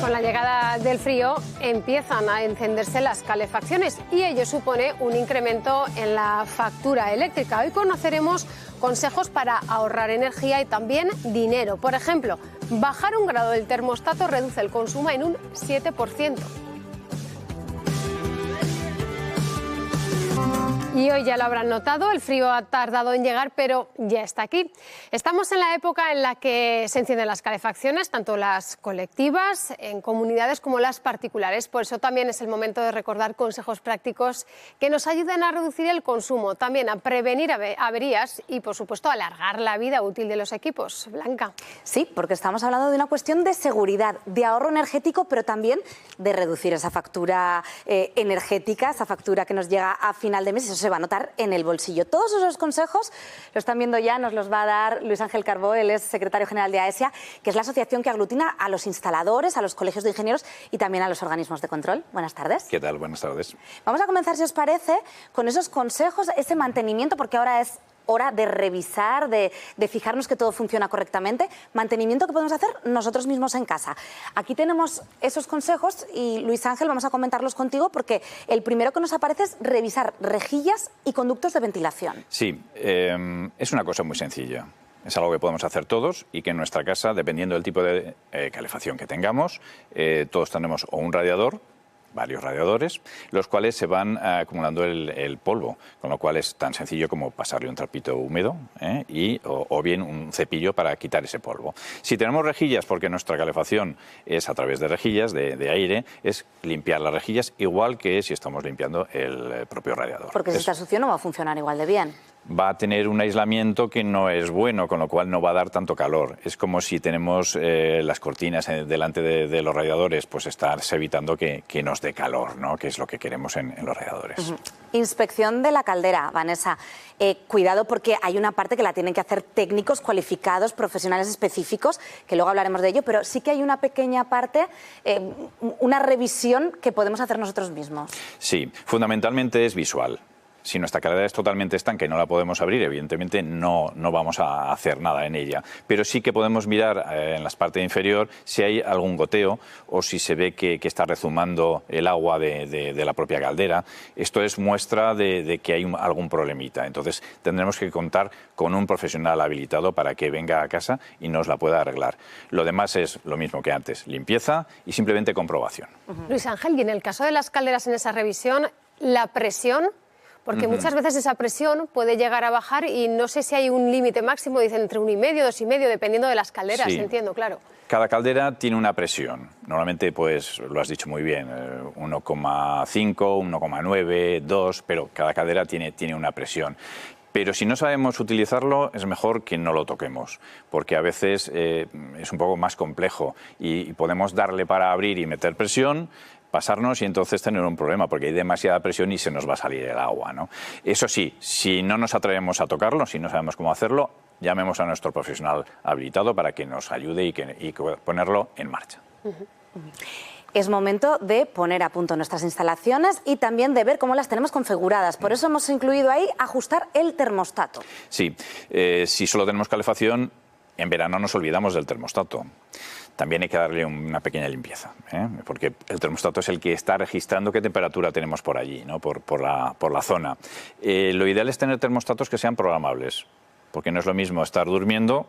Con la llegada del frío empiezan a encenderse las calefacciones y ello supone un incremento en la factura eléctrica. Hoy conoceremos consejos para ahorrar energía y también dinero. Por ejemplo, bajar 1 grado del termostato reduce el consumo en un 7%. Y hoy ya lo habrán notado, el frío ha tardado en llegar, pero ya está aquí. Estamos en la época en la que se encienden las calefacciones, tanto las colectivas, en comunidades como las particulares. Por eso también es el momento de recordar consejos prácticos que nos ayuden a reducir el consumo, también a prevenir averías y, por supuesto, a alargar la vida útil de los equipos. Blanca. Sí, porque estamos hablando de una cuestión de seguridad, de ahorro energético, pero también de reducir esa factura energética, esa factura que nos llega a final de mes. Eso se va a notar en el bolsillo. Todos esos consejos lo están viendo ya, nos los va a dar Luis Ángel Carbó, él es secretario general de AESIA, que es la asociación que aglutina a los instaladores, a los colegios de ingenieros y también a los organismos de control. Buenas tardes. ¿Qué tal? Buenas tardes. Vamos a comenzar, si os parece, con esos consejos, ese mantenimiento, porque ahora es hora de revisar, de fijarnos que todo funciona correctamente. Mantenimiento que podemos hacer nosotros mismos en casa. Aquí tenemos esos consejos y, Luis Ángel, vamos a comentarlos contigo porque el primero que nos aparece es revisar rejillas y conductos de ventilación. Sí, es una cosa muy sencilla. Es algo que podemos hacer todos y que en nuestra casa, dependiendo del tipo de calefacción que tengamos, todos tenemos o un radiador, varios radiadores, los cuales se van acumulando el polvo, con lo cual es tan sencillo como pasarle un trapito húmedo o bien un cepillo para quitar ese polvo. Si tenemos rejillas, porque nuestra calefacción es a través de rejillas de aire, es limpiar las rejillas igual que si estamos limpiando el propio radiador. Porque si está sucio no va a funcionar igual de bien. Va a tener un aislamiento que no es bueno, con lo cual no va a dar tanto calor. Es como si tenemos las cortinas delante de los radiadores, pues estarse evitando que nos dé calor, ¿no? Que es lo que queremos en los radiadores. Inspección de la caldera, Vanessa. Cuidado porque hay una parte que la tienen que hacer técnicos cualificados, profesionales específicos, que luego hablaremos de ello, pero sí que hay una pequeña parte, una revisión que podemos hacer nosotros mismos. Sí, fundamentalmente es visual. Si nuestra caldera es totalmente estanca y no la podemos abrir, evidentemente no vamos a hacer nada en ella. Pero sí que podemos mirar en la parte inferior si hay algún goteo o si se ve que está rezumando el agua de la propia caldera. Esto es muestra de que hay algún problemita. Entonces tendremos que contar con un profesional habilitado para que venga a casa y nos la pueda arreglar. Lo demás es lo mismo que antes, limpieza y simplemente comprobación. Luis Ángel, y en el caso de las calderas en esa revisión, la presión... Porque muchas veces esa presión puede llegar a bajar y no sé si hay un límite máximo, dicen entre 1,5 y 2,5, dependiendo de las calderas, sí. Entiendo, claro. Cada caldera tiene una presión. Normalmente, pues lo has dicho muy bien, 1,5, 1,9, 2, pero cada caldera tiene una presión. Pero si no sabemos utilizarlo, es mejor que no lo toquemos, porque a veces es un poco más complejo y podemos darle para abrir y meter presión, pasarnos y entonces tener un problema, porque hay demasiada presión y se nos va a salir el agua, ¿no? Eso sí, si no nos atrevemos a tocarlo, si no sabemos cómo hacerlo, llamemos a nuestro profesional habilitado para que nos ayude y ponerlo en marcha. Es momento de poner a punto nuestras instalaciones y también de ver cómo las tenemos configuradas. Por eso hemos incluido ahí ajustar el termostato. Sí, si solo tenemos calefacción, en verano nos olvidamos del termostato. También hay que darle una pequeña limpieza, porque el termostato es el que está registrando qué temperatura tenemos por allí, ¿no? por la zona. Lo ideal es tener termostatos que sean programables, porque no es lo mismo estar durmiendo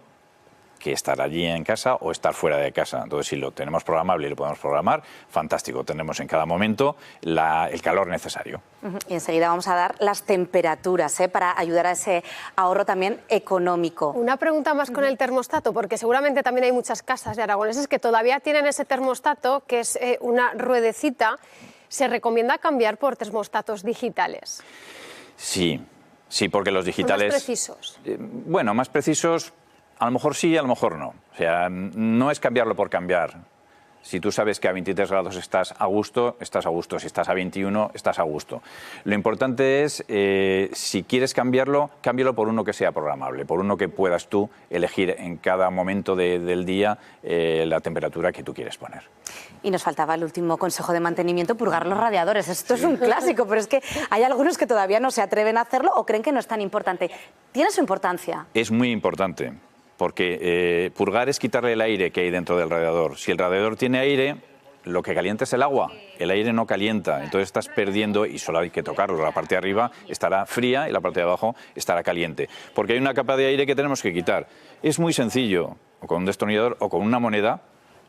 que estar allí en casa o estar fuera de casa. Entonces, si lo tenemos programable y lo podemos programar, fantástico. Tenemos en cada momento el calor necesario. Y enseguida vamos a dar las temperaturas para ayudar a ese ahorro también económico. Una pregunta más con el termostato, porque seguramente también hay muchas casas de aragoneses que todavía tienen ese termostato, que es una ruedecita. ¿Se recomienda cambiar por termostatos digitales? Sí, porque los digitales... ¿Son más precisos? Bueno, más precisos... A lo mejor sí, a lo mejor no. O sea, no es cambiarlo por cambiar. Si tú sabes que a 23 grados estás a gusto, estás a gusto. Si estás a 21, estás a gusto. Lo importante es, si quieres cambiarlo, cámbialo por uno que sea programable, por uno que puedas tú elegir en cada momento del día la temperatura que tú quieres poner. Y nos faltaba el último consejo de mantenimiento, purgar los radiadores. Esto es un clásico, pero es que hay algunos que todavía no se atreven a hacerlo o creen que no es tan importante. ¿Tiene su importancia? Es muy importante. Porque purgar es quitarle el aire que hay dentro del radiador. Si el radiador tiene aire, lo que calienta es el agua, el aire no calienta, entonces estás perdiendo y solo hay que tocarlo. La parte de arriba estará fría y la parte de abajo estará caliente, porque hay una capa de aire que tenemos que quitar. Es muy sencillo, o con un destornillador o con una moneda,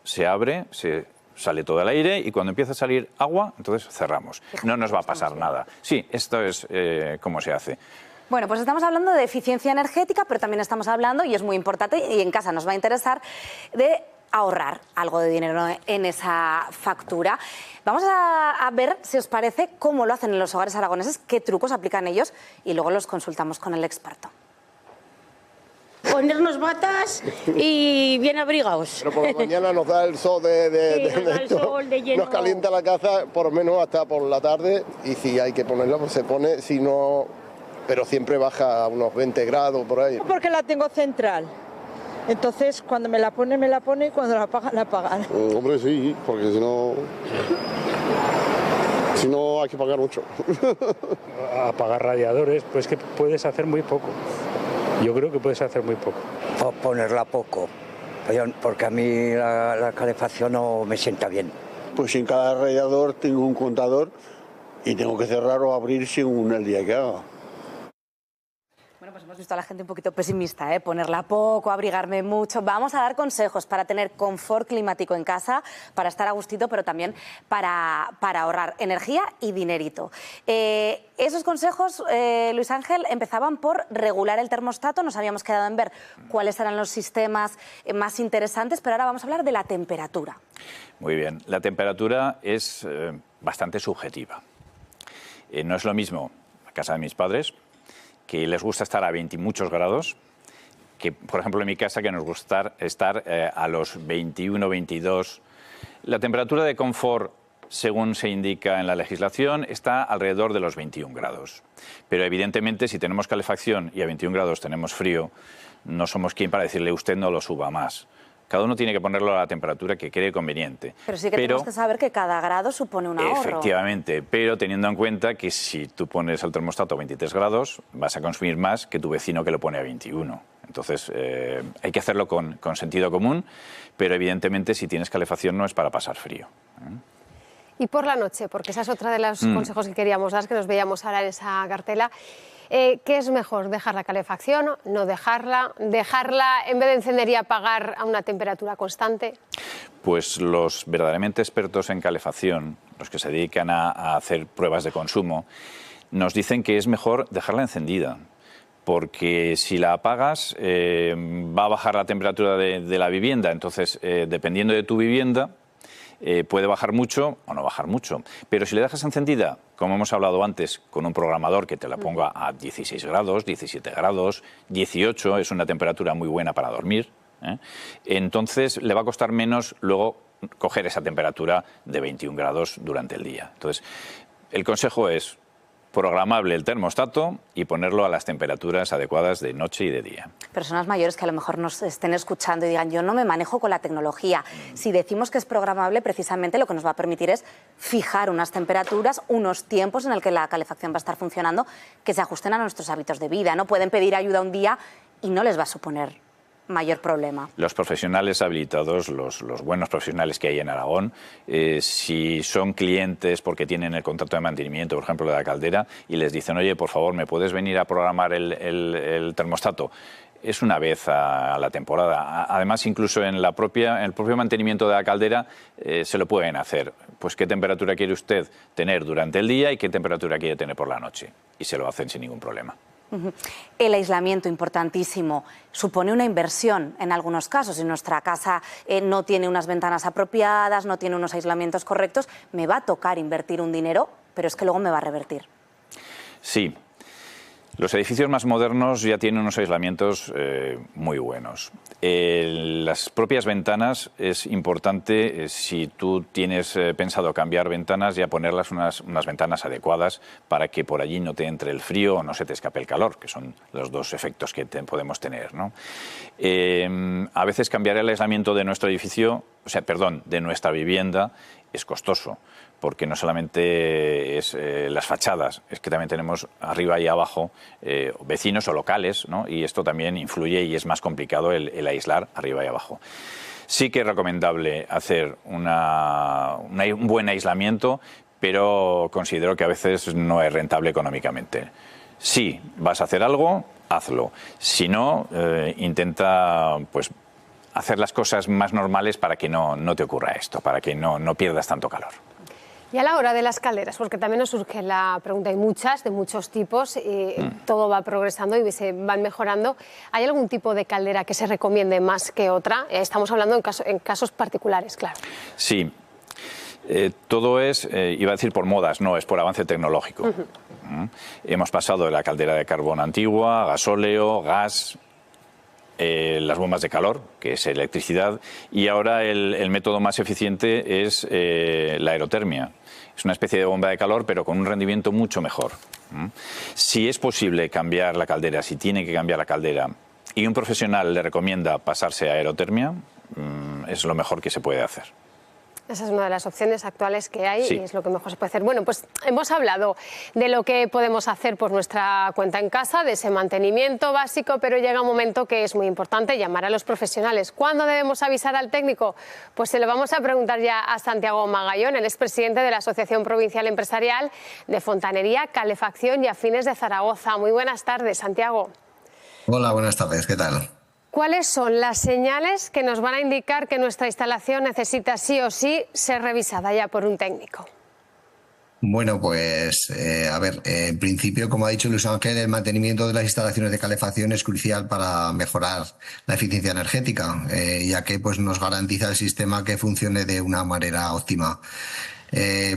se abre, sale todo el aire y cuando empieza a salir agua, entonces cerramos. No nos va a pasar nada. Sí, esto es cómo se hace. Bueno, pues estamos hablando de eficiencia energética, pero también estamos hablando, y es muy importante, y en casa nos va a interesar, de ahorrar algo de dinero en esa factura. Vamos a ver, si os parece, cómo lo hacen en los hogares aragoneses, qué trucos aplican ellos, y luego los consultamos con el experto. Ponernos batas y bien abrigados. Pero por la mañana nos da el sol nos calienta la casa, por lo menos hasta por la tarde, y si hay que ponerlo, pues se pone, si no, pero siempre baja a unos 20 grados por ahí. Porque la tengo central. Entonces, cuando me la pone, y cuando la apaga. Hombre, sí, porque si no hay que pagar mucho. Apagar radiadores, pues que puedes hacer muy poco. Yo creo que puedes hacer muy poco. Ponerla poco, porque a mí la calefacción no me sienta bien. Pues en cada radiador tengo un contador y tengo que cerrar o abrir según el día que haga. Bueno, pues hemos visto a la gente un poquito pesimista, ¿eh? Ponerla poco, abrigarme mucho. Vamos a dar consejos para tener confort climático en casa, para estar a gustito, pero también para ahorrar energía y dinerito. Esos consejos, Luis Ángel, empezaban por regular el termostato. Nos habíamos quedado en ver cuáles eran los sistemas más interesantes, pero ahora vamos a hablar de la temperatura. Muy bien, la temperatura es bastante subjetiva. No es lo mismo la casa de mis padres, que les gusta estar a 20 y muchos grados, que por ejemplo en mi casa que nos gusta estar a los 21, 22. La temperatura de confort, según se indica en la legislación, está alrededor de los 21 grados. Pero evidentemente si tenemos calefacción y a 21 grados tenemos frío, no somos quien para decirle usted no lo suba más. Cada uno tiene que ponerlo a la temperatura que cree conveniente. Pero sí que tenemos que saber que cada grado supone un ahorro. Efectivamente, pero teniendo en cuenta que si tú pones el termostato a 23 grados, vas a consumir más que tu vecino que lo pone a 21. Entonces, hay que hacerlo con sentido común, pero evidentemente si tienes calefacción no es para pasar frío. Y por la noche, porque esa es otra de los consejos que queríamos dar, que nos veíamos ahora en esa cartela. ¿Qué es mejor? ¿Dejar la calefacción? ¿No dejarla? ¿Dejarla en vez de encender y apagar a una temperatura constante? Pues los verdaderamente expertos en calefacción, los que se dedican a hacer pruebas de consumo, nos dicen que es mejor dejarla encendida. Porque si la apagas va a bajar la temperatura de la vivienda. Entonces, dependiendo de tu vivienda, puede bajar mucho o no bajar mucho. Pero si le dejas encendida, como hemos hablado antes, con un programador que te la ponga a 16 grados, 17 grados, 18, es una temperatura muy buena para dormir, entonces le va a costar menos luego coger esa temperatura de 21 grados durante el día. Entonces, el consejo es programable el termostato y ponerlo a las temperaturas adecuadas de noche y de día. Personas mayores que a lo mejor nos estén escuchando y digan, yo no me manejo con la tecnología. Si decimos que es programable, precisamente lo que nos va a permitir es fijar unas temperaturas, unos tiempos en el que la calefacción va a estar funcionando, que se ajusten a nuestros hábitos de vida. No pueden pedir ayuda un día y no les va a suponer mayor problema. Los profesionales habilitados, los buenos profesionales que hay en Aragón, si son clientes porque tienen el contrato de mantenimiento, por ejemplo, de la caldera, y les dicen, oye, por favor, ¿me puedes venir a programar el termostato? Es una vez a la temporada. Además, incluso en el propio mantenimiento de la caldera se lo pueden hacer. Pues qué temperatura quiere usted tener durante el día y qué temperatura quiere tener por la noche. Y se lo hacen sin ningún problema. El aislamiento, importantísimo, supone una inversión en algunos casos. Si nuestra casa no tiene unas ventanas apropiadas, no tiene unos aislamientos correctos, me va a tocar invertir un dinero, pero es que luego me va a revertir. Sí. Los edificios más modernos ya tienen unos aislamientos muy buenos. Las propias ventanas es importante, si tú tienes pensado cambiar ventanas, ya ponerlas unas ventanas adecuadas para que por allí no te entre el frío o no se te escape el calor, que son los dos efectos que podemos tener, ¿no? A veces cambiar el aislamiento de nuestro edificio, de nuestra vivienda, es costoso, porque no solamente es las fachadas, es que también tenemos arriba y abajo vecinos o locales, ¿no? Y esto también influye y es más complicado el aislar arriba y abajo. Sí que es recomendable hacer un buen aislamiento, pero considero que a veces no es rentable económicamente. Si vas a hacer algo, hazlo. Si no, intenta pues hacer las cosas más normales para que no te ocurra esto, para que no pierdas tanto calor. Y a la hora de las calderas, porque también nos surge la pregunta, hay muchas, de muchos tipos, y todo va progresando y se van mejorando. ¿Hay algún tipo de caldera que se recomiende más que otra? Estamos hablando en casos particulares, claro. Sí, todo es, iba a decir por modas, no, es por avance tecnológico. Hemos pasado de la caldera de carbón antigua, gasóleo, gas, las bombas de calor, que es electricidad, y ahora el método más eficiente es la aerotermia. Es una especie de bomba de calor, pero con un rendimiento mucho mejor. Si es posible cambiar la caldera, si tiene que cambiar la caldera, y un profesional le recomienda pasarse a aerotermia, es lo mejor que se puede hacer. Esa es una de las opciones actuales que hay, sí, y es lo que mejor se puede hacer. Bueno, pues hemos hablado de lo que podemos hacer por nuestra cuenta en casa, de ese mantenimiento básico, pero llega un momento que es muy importante, llamar a los profesionales. ¿Cuándo debemos avisar al técnico? Pues se lo vamos a preguntar ya a Santiago Magallón, el expresidente de la Asociación Provincial Empresarial de Fontanería, Calefacción y Afines de Zaragoza. Muy buenas tardes, Santiago. Hola, buenas tardes, ¿qué tal? ¿Cuáles son las señales que nos van a indicar que nuestra instalación necesita sí o sí ser revisada ya por un técnico? Bueno, pues a ver, en principio, como ha dicho Luis Ángel, el mantenimiento de las instalaciones de calefacción es crucial para mejorar la eficiencia energética, ya que pues, nos garantiza el sistema que funcione de una manera óptima.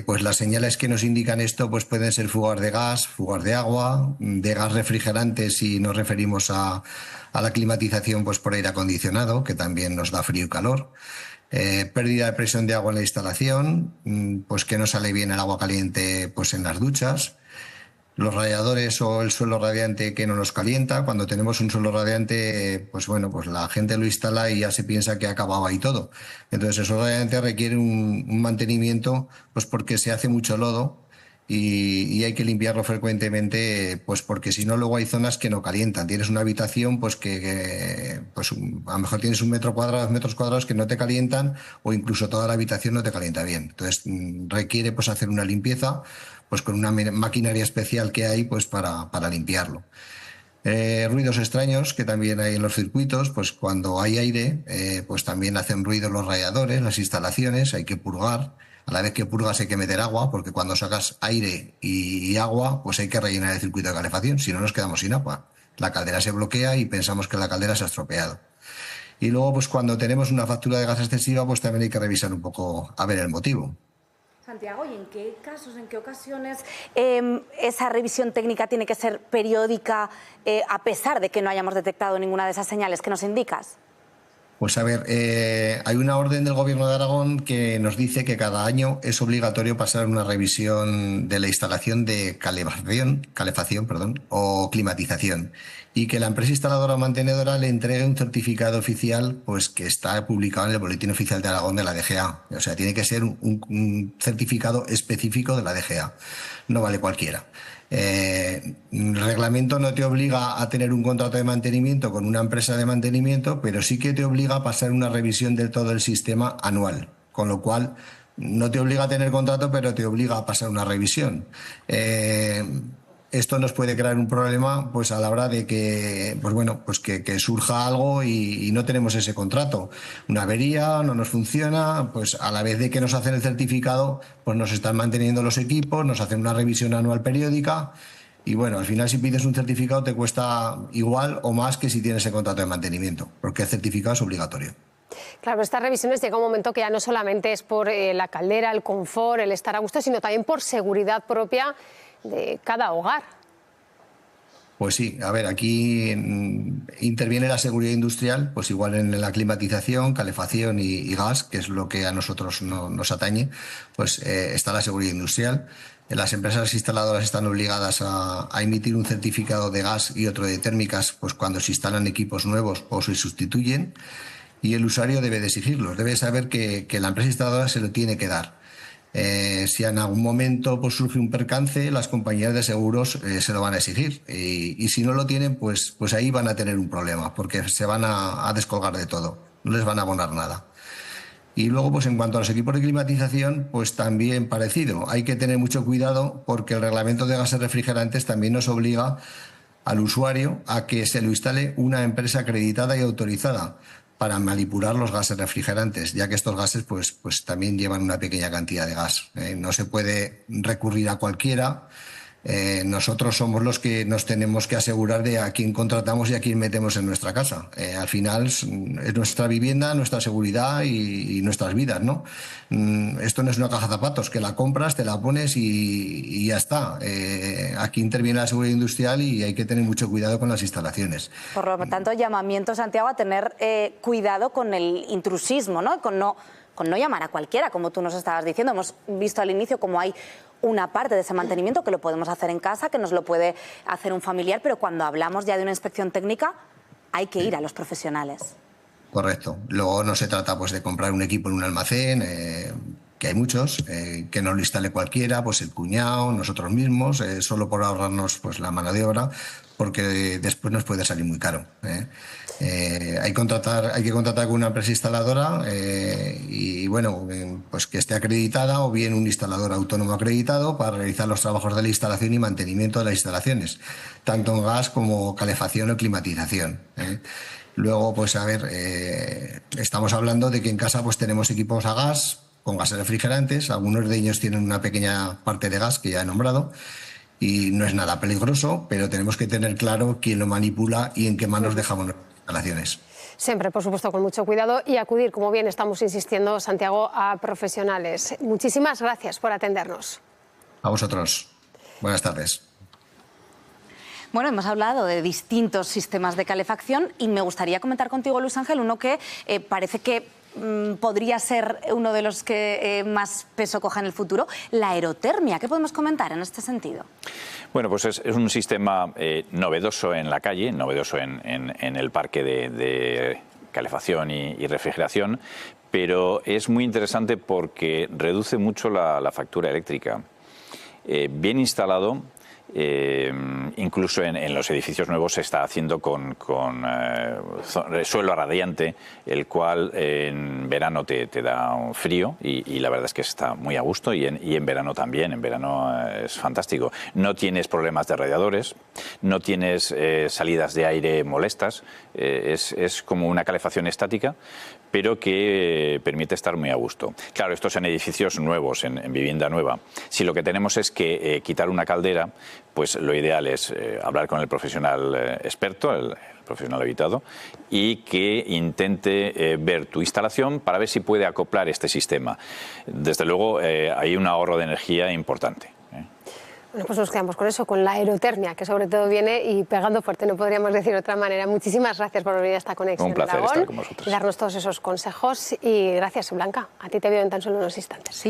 Pues las señales que nos indican esto pues pueden ser fugas de gas, fugas de agua, de gas refrigerante si nos referimos a la climatización pues por aire acondicionado, que también nos da frío y calor. Pérdida de presión de agua en la instalación, pues que no sale bien el agua caliente pues en las duchas. Los radiadores o el suelo radiante que no nos calienta. Cuando tenemos un suelo radiante, pues bueno, pues la gente lo instala y ya se piensa que acababa ahí todo. Entonces el suelo radiante requiere un mantenimiento, pues porque se hace mucho lodo y hay que limpiarlo frecuentemente, pues porque si no luego hay zonas que no calientan. Tienes una habitación, pues pues a lo mejor tienes 1 metro cuadrado, 2 metros cuadrados que no te calientan o incluso toda la habitación no te calienta bien. Entonces requiere pues hacer una limpieza pues con una maquinaria especial que hay pues para limpiarlo. Ruidos extraños que también hay en los circuitos, pues cuando hay aire, pues también hacen ruido los radiadores, las instalaciones, hay que purgar. A la vez que purgas hay que meter agua, porque cuando sacas aire y agua, pues hay que rellenar el circuito de calefacción, si no nos quedamos sin agua. La caldera se bloquea y pensamos que la caldera se ha estropeado. Y luego, pues cuando tenemos una factura de gas excesiva, pues también hay que revisar un poco a ver el motivo. Santiago, ¿y en qué casos, en qué ocasiones esa revisión técnica tiene que ser periódica a pesar de que no hayamos detectado ninguna de esas señales que nos indicas? Pues a ver, hay una orden del Gobierno de Aragón que nos dice que cada año es obligatorio pasar una revisión de la instalación de calefacción o climatización y que la empresa instaladora o mantenedora le entregue un certificado oficial pues que está publicado en el Boletín Oficial de Aragón de la DGA. O sea, tiene que ser un certificado específico de la DGA, no vale cualquiera. El reglamento no te obliga a tener un contrato de mantenimiento con una empresa de mantenimiento, pero sí que te obliga a pasar una revisión del todo el sistema anual, con lo cual no te obliga a tener contrato, pero te obliga a pasar una revisión. Esto nos puede crear un problema pues a la hora de que pues bueno, pues que surja algo y no tenemos ese contrato. Una avería, no nos funciona, pues a la vez de que nos hacen el certificado, pues nos están manteniendo los equipos, nos hacen una revisión anual periódica y bueno, al final si pides un certificado te cuesta igual o más que si tienes el contrato de mantenimiento, porque el certificado es obligatorio. Claro, estas revisiones llega un momento que ya no solamente es por la caldera, el confort, el estar a gusto, sino también por seguridad propia de cada hogar. Pues sí, a ver, aquí interviene la seguridad industrial, pues igual en la climatización, calefacción y gas, que es lo que a nosotros nos atañe, pues está la seguridad industrial. Las empresas instaladoras están obligadas a emitir un certificado de gas y otro de térmicas pues cuando se instalan equipos nuevos o se sustituyen y el usuario debe de exigirlos, debe saber que la empresa instaladora se lo tiene que dar. Si en algún momento pues, surge un percance, las compañías de seguros se lo van a exigir y si no lo tienen, pues ahí van a tener un problema porque se van a descolgar de todo, no les van a abonar nada. Y luego, pues en cuanto a los equipos de climatización, pues también parecido. Hay que tener mucho cuidado porque el reglamento de gases refrigerantes también nos obliga al usuario a que se lo instale una empresa acreditada y autorizada para manipular los gases refrigerantes, ya que estos gases pues también llevan una pequeña cantidad de gas. No se puede recurrir a cualquiera. Nosotros somos los que nos tenemos que asegurar de a quién contratamos y a quién metemos en nuestra casa. Al final es nuestra vivienda, nuestra seguridad y nuestras vidas, ¿no? Esto no es una caja de zapatos, que la compras, te la pones y ya está. Aquí interviene la seguridad industrial y hay que tener mucho cuidado con las instalaciones. Por lo tanto, llamamiento, Santiago, a tener cuidado con el intrusismo, ¿no? Con no llamar a cualquiera, como tú nos estabas diciendo. Hemos visto al inicio cómo hay una parte de ese mantenimiento que lo podemos hacer en casa, que nos lo puede hacer un familiar, pero cuando hablamos ya de una inspección técnica hay que ir a los profesionales. Correcto. Luego no se trata pues de comprar un equipo en un almacén, que hay muchos, que no lo instale cualquiera, pues el cuñado, nosotros mismos, solo por ahorrarnos pues la mano de obra, porque después nos puede salir muy caro. Hay que contratar con una empresa instaladora y bueno, pues que esté acreditada o bien un instalador autónomo acreditado para realizar los trabajos de la instalación y mantenimiento de las instalaciones, tanto en gas como calefacción o climatización. Luego, pues a ver, estamos hablando de que en casa pues tenemos equipos a gas, con gases refrigerantes, algunos de ellos tienen una pequeña parte de gas que ya he nombrado, y no es nada peligroso, pero tenemos que tener claro quién lo manipula y en qué manos dejamos las instalaciones. Siempre, por supuesto, con mucho cuidado y acudir, como bien estamos insistiendo, Santiago, a profesionales. Muchísimas gracias por atendernos. A vosotros. Buenas tardes. Bueno, hemos hablado de distintos sistemas de calefacción y me gustaría comentar contigo, Luis Ángel, uno que parece que podría ser uno de los que más peso coja en el futuro, la aerotermia. ¿Qué podemos comentar en este sentido? Bueno, pues es un sistema novedoso en la calle, novedoso en el parque de calefacción y refrigeración, pero es muy interesante porque reduce mucho la factura eléctrica. Bien instalado, incluso en los edificios nuevos se está haciendo con suelo radiante, el cual en verano te da un frío y la verdad es que está muy a gusto y en verano también, en verano es fantástico. No tienes problemas de radiadores, no tienes salidas de aire molestas, es como una calefacción estática, pero que permite estar muy a gusto. Claro, esto es en edificios nuevos, en vivienda nueva. Si lo que tenemos es que quitar una caldera, pues lo ideal es hablar con el profesional experto, el profesional habitado, y que intente ver tu instalación para ver si puede acoplar este sistema. Desde luego hay un ahorro de energía importante. Bueno, pues nos quedamos con eso, con la aerotermia, que sobre todo viene y pegando fuerte, no podríamos decir de otra manera. Muchísimas gracias por venir a esta conexión. Un placer Aragón, estar con vosotros. y darnos todos esos consejos. Y gracias, Blanca. A ti te veo en tan solo unos instantes. Sí.